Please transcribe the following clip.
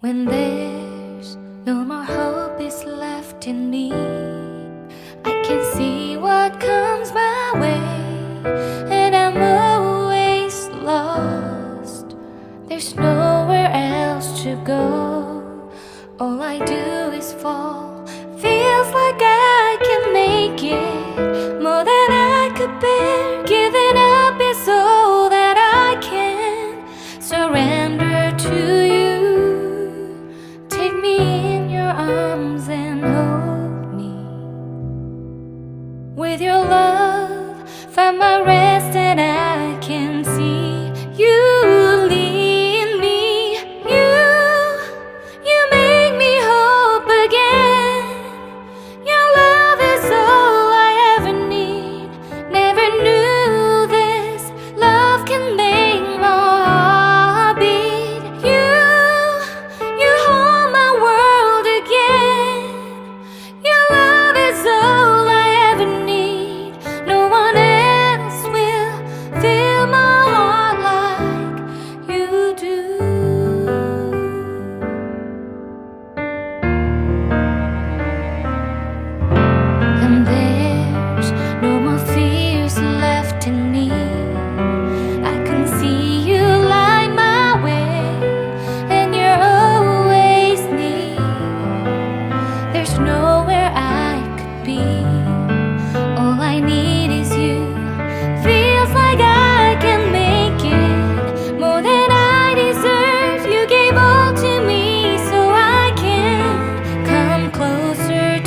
When there's no more hope is left in me, I can see what comes my way, and I'm always lost. There's nowhere else to go. All I do is fall. Feels like I can make it.